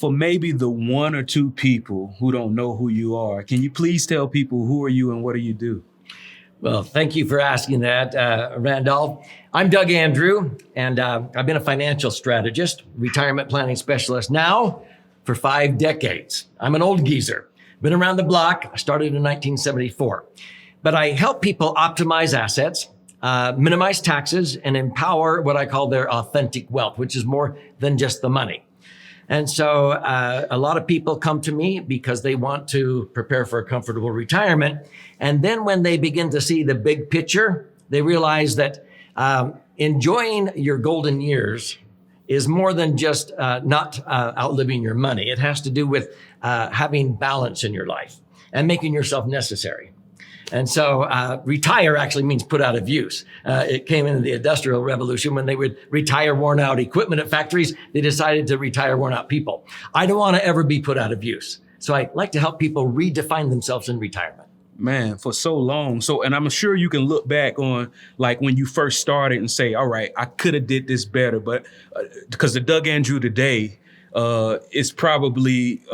For maybe the one or two people who don't know who you are, can you please tell people who are you and what do you do? Well, thank you for asking that, Randolph. I'm Doug Andrew, and I've been a financial strategist, retirement planning specialist now for 5 decades. I'm an old geezer, been around the block. I started in 1974, but I help people optimize assets, minimize taxes, and empower what I call their authentic wealth, which is more than just the money. And so a lot of people come to me because they want to prepare for a comfortable retirement. And then when they begin to see the big picture, they realize that enjoying your golden years is more than just not outliving your money. It has to do with having balance in your life and making yourself necessary. And so retire actually means put out of use. It came into the Industrial Revolution when they would retire worn out equipment at factories. They decided to retire worn out people. I don't want to ever be put out of use. So I like to help people redefine themselves in retirement. Man, for so long. And I'm sure you can look back on like when you first started and say, all right, I could have did this better. But because the Doug Andrew today is probably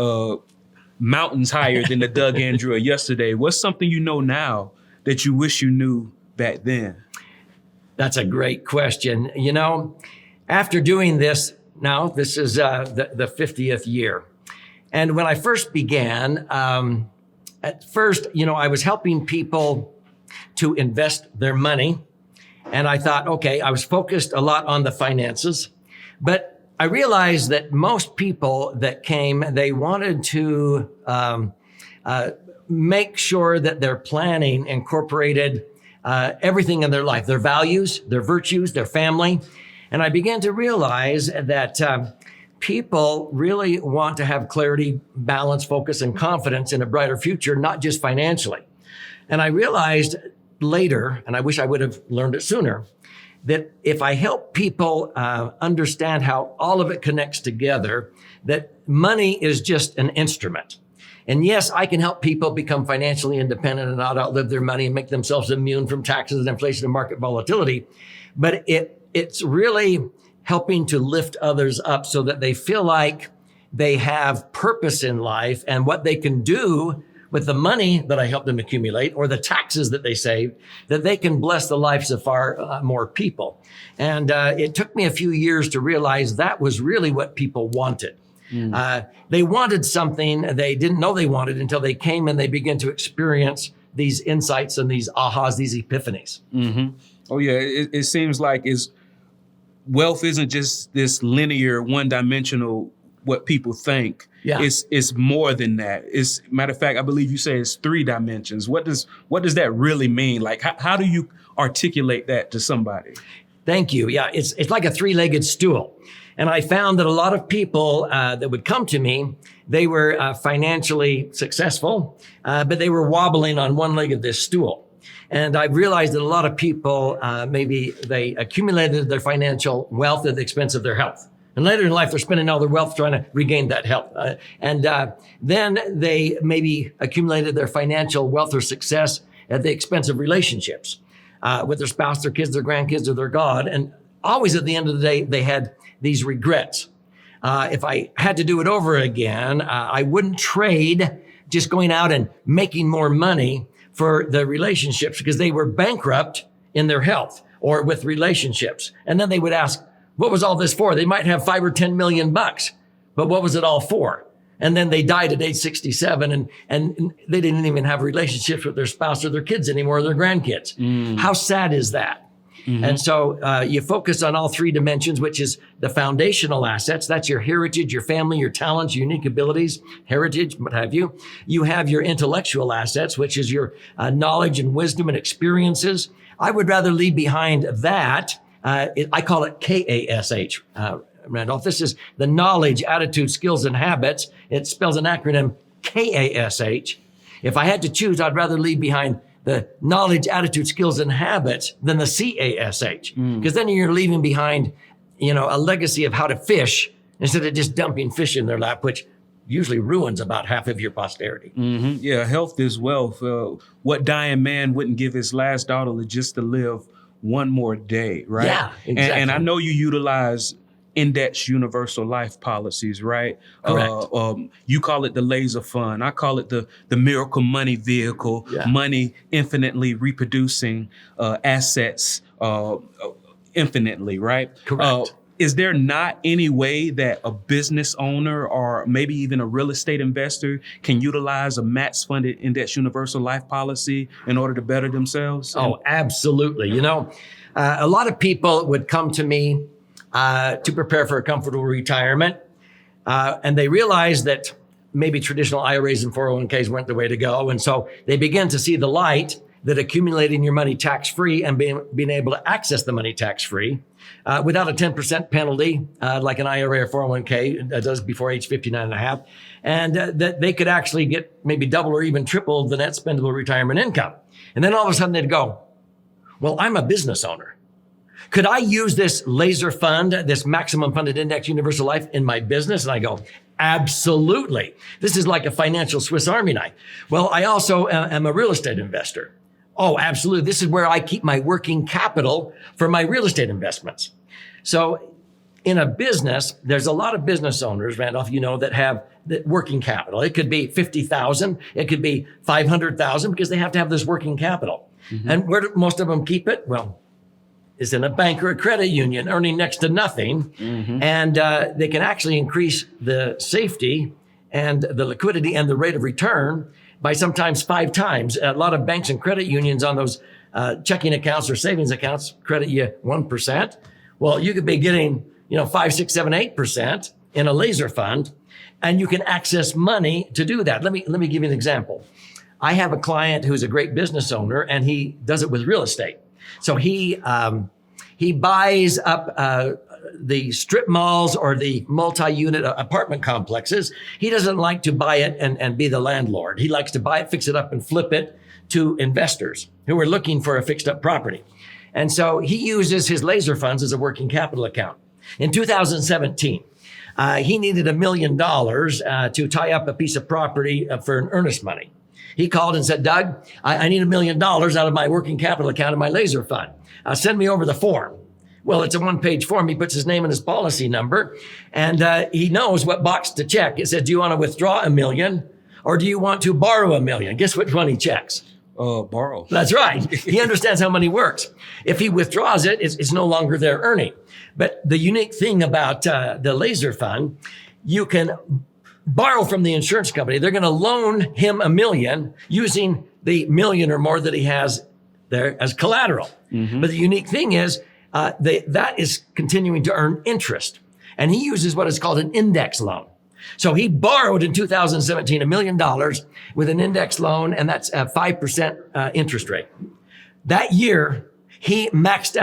mountains higher than the Doug Andrew of yesterday. What's something you know now that you wish you knew back then? That's a great question. You know, after doing this, now this is the 50th year. And when I first began, at first, I was helping people to invest their money. And I thought, okay, I was focused a lot on the finances, but I realized that most people that came, they wanted to make sure that their planning incorporated everything in their life, their values, their virtues, their family. And I began to realize that people really want to have clarity, balance, focus, and confidence in a brighter future, not just financially. And I realized later, and I wish I would have learned it sooner, that if I help people understand how all of it connects together, that money is just an instrument. And yes, I can help people become financially independent and not outlive their money and make themselves immune from taxes and inflation and market volatility. But it's really helping to lift others up so that they feel like they have purpose in life and what they can do with the money that I help them accumulate or the taxes that they save, that they can bless the lives of far more people. And it took me a few years to realize that was really what people wanted. They wanted something they didn't know they wanted until they came and they began to experience these insights and these ahas, these epiphanies. Mm-hmm. Oh, yeah. It seems like wealth isn't just this linear, one-dimensional what people think. Yeah. It's more than that. It's matter of fact, I believe you say it's 3 dimensions. What does that really mean? Like, how do you articulate that to somebody? Thank you. Yeah, it's like a 3-legged stool. And I found that a lot of people that would come to me, they were financially successful, but they were wobbling on one leg of this stool. And I realized that a lot of people, maybe they accumulated their financial wealth at the expense of their health. And later in life, they're spending all their wealth trying to regain that health. Then they maybe accumulated their financial wealth or success at the expense of relationships with their spouse, their kids, their grandkids, or their God. And always at the end of the day, they had these regrets. If I had to do it over again, I wouldn't trade just going out and making more money for the relationships because they were bankrupt in their health or with relationships. And then they would ask, what was all this for? They might have $5 or $10 million, but what was it all for? And then they died at age 67 and they didn't even have relationships with their spouse or their kids anymore, or their grandkids. How sad is that? Mm-hmm. And so you focus on all 3 dimensions, which is the foundational assets. That's your heritage, your family, your talents, your unique abilities, heritage, what have you. You have your intellectual assets, which is your knowledge and wisdom and experiences. I would rather leave behind that. I call it KASH, Randolph. This is the knowledge, attitude, skills, and habits. It spells an acronym KASH. If I had to choose, I'd rather leave behind the knowledge, attitude, skills, and habits than the CASH. Because then you're leaving behind, a legacy of how to fish instead of just dumping fish in their lap, which usually ruins about half of your posterity. Mm-hmm. Yeah, health is wealth. What dying man wouldn't give his last dollar just to live one more day, right? Yeah, exactly. And I know you utilize index universal life policies, right? Correct. You call it the laser fund. I call it the miracle money vehicle, money infinitely reproducing assets infinitely, right? Correct. Is there not any way that a business owner or maybe even a real estate investor can utilize a match funded index universal life policy in order to better themselves? Oh, absolutely. You know, a lot of people would come to me to prepare for a comfortable retirement, and they realize that maybe traditional IRAs and 401ks weren't the way to go. And so they begin to see the light that accumulating your money tax-free and being able to access the money tax-free without a 10% penalty, like an IRA or 401k does before age 59 and a half, and that they could actually get maybe double or even triple the net spendable retirement income. And then all of a sudden they'd go, well, I'm a business owner. Could I use this laser fund, this maximum funded index universal life in my business? And I go, absolutely. This is like a financial Swiss Army knife. Well, I also am a real estate investor. Oh, absolutely. This is where I keep my working capital for my real estate investments. So in a business, there's a lot of business owners, Randolph, you know, that have the working capital. It could be 50,000. It could be 500,000 because they have to have this working capital. Mm-hmm. And where do most of them keep it? Well, is in a bank or a credit union earning next to nothing. Mm-hmm. And they can actually increase the safety and the liquidity and the rate of return by sometimes 5 times. A lot of banks and credit unions on those checking accounts or savings accounts credit you 1%. Well, you could be getting, 5, 6, 7, 8% in a laser fund, and you can access money to do that. Let me give you an example. I have a client who's a great business owner, and he does it with real estate. So he buys up the strip malls or the multi-unit apartment complexes. He doesn't like to buy it and be the landlord. He likes to buy it, fix it up, and flip it to investors who are looking for a fixed up property. And so he uses his laser funds as a working capital account. In 2017, he needed $1 million to tie up a piece of property for an earnest money. He called and said, Doug, I need $1 million out of my working capital account in my laser fund. Send me over the form. Well, it's a 1-page form. He puts his name and his policy number, and he knows what box to check. It says, do you want to withdraw $1 million or do you want to borrow $1 million? Guess which one he checks? Borrow. That's right. He understands how money works. If he withdraws it, it's no longer their earning. But the unique thing about the laser fund, you can borrow from the insurance company. They're going to loan him $1 million using the $1 million or more that he has there as collateral. Mm-hmm. But the unique thing is that is continuing to earn interest. And he uses what is called an index loan. So he borrowed in 2017 $1 million with an index loan, and that's a 5% interest rate. That year, he capped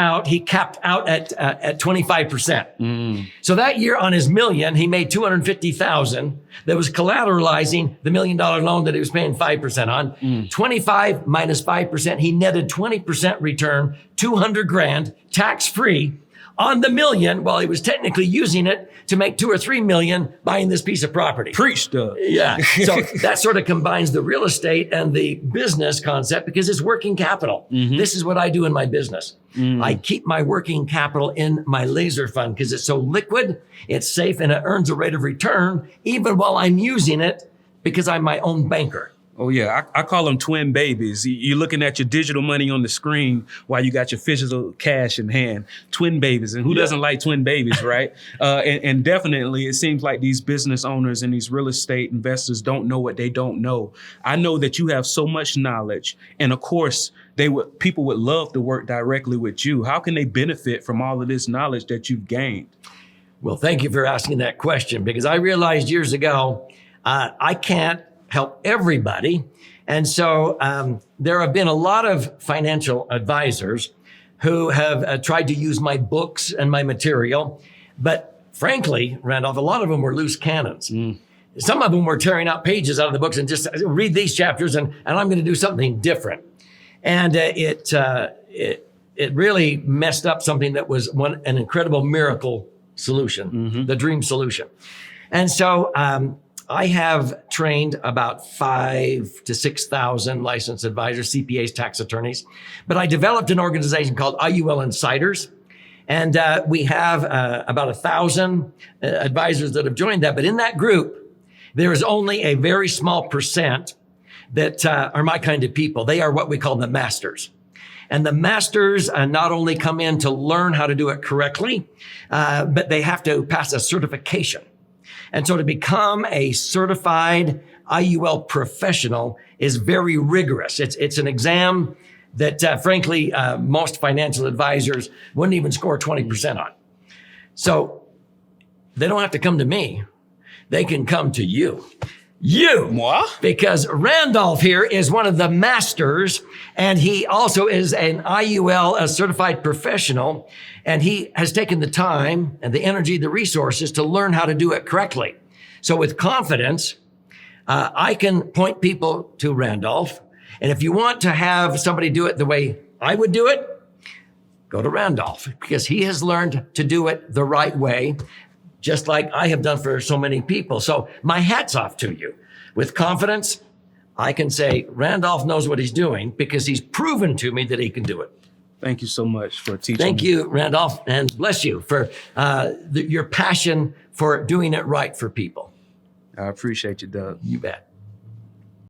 out at 25%. So that year on his $1 million, he made $250,000 that was collateralizing the $1 million loan that he was paying 5% on. 25 minus 5%, he netted 20% return, $200,000 tax-free on the $1 million, while he was technically using it to make $2 or $3 million buying this piece of property. Preach, Doug. Yeah. So that sort of combines the real estate and the business concept because it's working capital. Mm-hmm. This is what I do in my business. Mm-hmm. I keep my working capital in my laser fund because it's so liquid, it's safe, and it earns a rate of return even while I'm using it because I'm my own banker. Oh, yeah. I call them twin babies. You're looking at your digital money on the screen while you got your physical cash in hand. Twin babies. And who doesn't like twin babies, right? And definitely, it seems like these business owners and these real estate investors don't know what they don't know. I know that you have so much knowledge. And of course, people would love to work directly with you. How can they benefit from all of this knowledge that you've gained? Well, thank you for asking that question, because I realized years ago, I can't help everybody. And so there have been a lot of financial advisors who have tried to use my books and my material. But frankly, Randolph, a lot of them were loose cannons. Some of them were tearing out pages out of the books and just read these chapters and I'm going to do something different. And it really messed up something that was an incredible miracle solution, the dream solution. And so I have trained about 5,000 to 6,000 licensed advisors, CPAs, tax attorneys, but I developed an organization called IUL Insiders. And we have about 1,000 advisors that have joined that. But in that group, there is only a very small percent that are my kind of people. They are what we call the masters. And the masters not only come in to learn how to do it correctly, but they have to pass a certification. And so to become a certified IUL professional is very rigorous. It's an exam that, frankly, most financial advisors wouldn't even score 20% on. So they don't have to come to me. They can come to you. Moi? Because Randolph here is one of the masters, and he also is an IUL, a certified professional, and he has taken the time and the energy, the resources to learn how to do it correctly. So with confidence, I can point people to Randolph. And if you want to have somebody do it the way I would do it, go to Randolph, because he has learned to do it the right way, just like I have done for so many people. So my hat's off to you. With confidence, I can say Randolph knows what he's doing because he's proven to me that he can do it. Thank you so much for teaching. Thank you, Randolph, and bless you for your passion for doing it right for people. I appreciate you, Doug. You bet.